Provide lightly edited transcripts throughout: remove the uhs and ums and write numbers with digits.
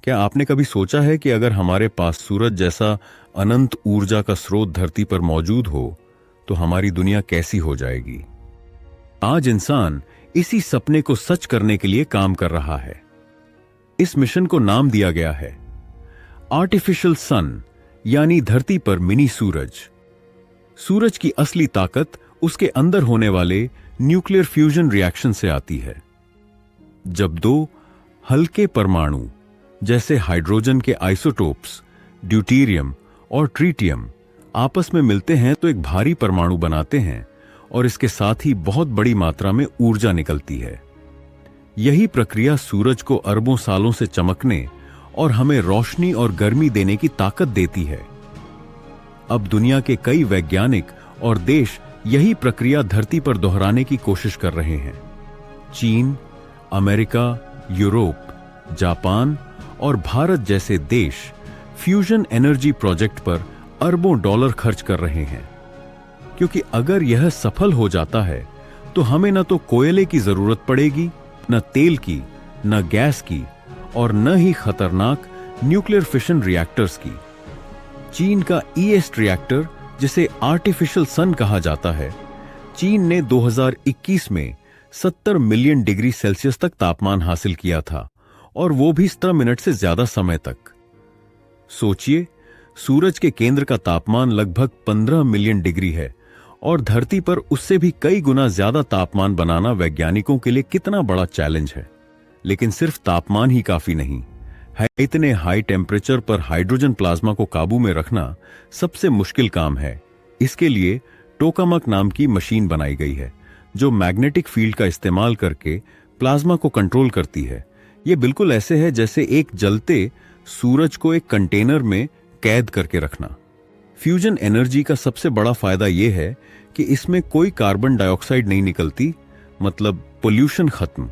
क्या आपने कभी सोचा है कि अगर हमारे पास सूरज जैसा अनंत ऊर्जा का स्रोत धरती पर मौजूद हो तो हमारी दुनिया कैसी हो जाएगी? आज इंसान इसी सपने को सच करने के लिए काम कर रहा है। इस मिशन को नाम दिया गया है आर्टिफिशियल सन, यानी धरती पर मिनी सूरज। सूरज की असली ताकत उसके अंदर होने वाले न्यूक्लियर फ्यूजन रिएक्शन से आती है। जब दो हल्के परमाणु जैसे हाइड्रोजन के आइसोटोप्स ड्यूटेरियम और ट्रिटियम आपस में मिलते हैं तो एक भारी परमाणु बनाते हैं और इसके साथ ही बहुत बड़ी मात्रा में ऊर्जा निकलती है। यही प्रक्रिया सूरज को अरबों सालों से चमकने और हमें रोशनी और गर्मी देने की ताकत देती है। अब दुनिया के कई वैज्ञानिक और देश यही प्रक्रिया धरती पर दोहराने की कोशिश कर रहे हैं। चीन, अमेरिका, यूरोप, जापान और भारत जैसे देश फ्यूजन एनर्जी प्रोजेक्ट पर अरबों डॉलर खर्च कर रहे हैं, क्योंकि अगर यह सफल हो जाता है तो हमें न तो कोयले की जरूरत पड़ेगी, न तेल की, न गैस की और न ही खतरनाक न्यूक्लियर फिशन रिएक्टर्स की। चीन का ईएस्ट रिएक्टर, जिसे आर्टिफिशियल सन कहा जाता है, चीन ने 2021 में 70 मिलियन डिग्री सेल्सियस तक तापमान हासिल किया था, और वो भी 17 मिनट से ज्यादा समय तक। सोचिए, सूरज के केंद्र का तापमान लगभग 15 मिलियन डिग्री है और धरती पर उससे भी कई गुना ज्यादा तापमान बनाना वैज्ञानिकों के लिए कितना बड़ा चैलेंज है। लेकिन सिर्फ तापमान ही काफी नहीं है। इतने हाई टेम्परेचर पर हाइड्रोजन प्लाज्मा को काबू में रखना सबसे मुश्किल काम है। इसके लिए टोकामक नाम की मशीन बनाई गई है, जो मैग्नेटिक फील्ड का इस्तेमाल करके प्लाज्मा को कंट्रोल करती है। यह बिल्कुल ऐसे है जैसे एक जलते सूरज को एक कंटेनर में कैद करके रखना। फ्यूजन एनर्जी का सबसे बड़ा फायदा यह है कि इसमें कोई कार्बन डाइऑक्साइड नहीं निकलती, मतलब पोल्यूशन खत्म।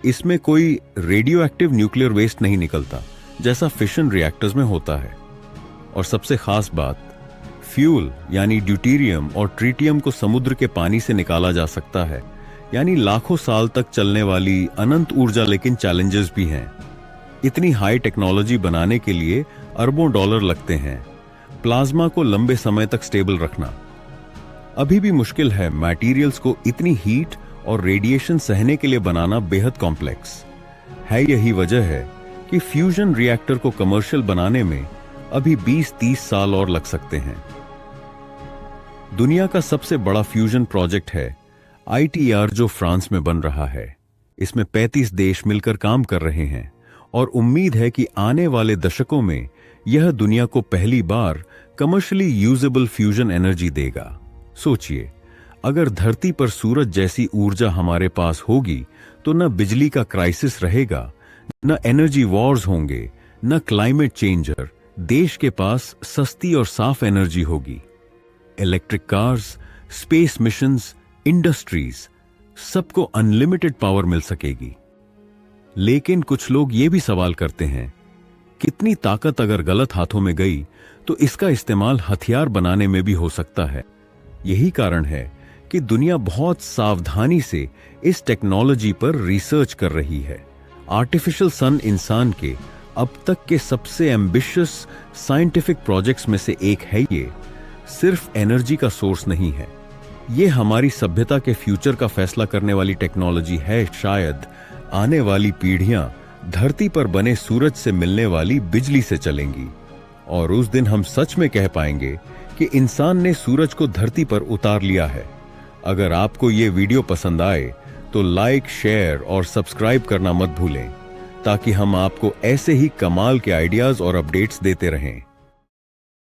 इसमें कोई रेडियो एक्टिव न्यूक्लियर वेस्ट नहीं निकलता जैसा फिशन रिएक्टर्स में होता है। और सबसे खास बात, फ्यूल यानी ड्यूटेरियम और ट्रिटियम को समुद्र के पानी से निकाला जा सकता है, यानी लाखों साल तक चलने वाली अनंत ऊर्जा। लेकिन चैलेंजेस भी हैं। इतनी हाई टेक्नोलॉजी बनाने के लिए अरबों डॉलर लगते हैं। प्लाज्मा को लंबे समय तक स्टेबल रखना अभी भी मुश्किल है। मटेरियल्स को इतनी हीट और रेडिएशन सहने के लिए बनाना बेहद कॉम्प्लेक्स है। यही वजह है कि फ्यूजन रिएक्टर को कमर्शियल बनाने में अभी 20-30 साल और लग सकते हैं। दुनिया का सबसे बड़ा फ्यूजन प्रोजेक्ट है ITER, जो फ्रांस में बन रहा है। इसमें 35 देश मिलकर काम कर रहे हैं और उम्मीद है कि आने वाले दशकों में यह दुनिया को पहली बार कमर्शियली यूजेबल फ्यूजन एनर्जी देगा। सोचिए, अगर धरती पर सूरज जैसी ऊर्जा हमारे पास होगी तो न बिजली का क्राइसिस रहेगा, न एनर्जी वॉर्स होंगे, न क्लाइमेट चेंजर। देश के पास सस्ती और साफ एनर्जी होगी। Electric cars, space missions, industries, सबको अनलिमिटेड पावर मिल सकेगी। लेकिन कुछ लोग ये भी सवाल करते हैं, कितनी ताकत अगर गलत हाथों में गई तो इसका इस्तेमाल हथियार बनाने में भी हो सकता है। यही कारण है कि दुनिया बहुत सावधानी से इस टेक्नोलॉजी पर रिसर्च कर रही है। आर्टिफिशियल सन इंसान के अब तक के सबसे एम्बिशियस साइंटिफिक प्रोजेक्ट्स में से एक है। ये सिर्फ एनर्जी का सोर्स नहीं है, ये हमारी सभ्यता के फ्यूचर का फैसला करने वाली टेक्नोलॉजी है। शायद आने वाली पीढ़ियां धरती पर बने सूरज से मिलने वाली बिजली से चलेंगी, और उस दिन हम सच में कह पाएंगे कि इंसान ने सूरज को धरती पर उतार लिया है। अगर आपको ये वीडियो पसंद आए तो लाइक, शेयर और सब्सक्राइब करना मत भूलें, ताकि हम आपको ऐसे ही कमाल के आइडियाज और अपडेट्स देते रहें।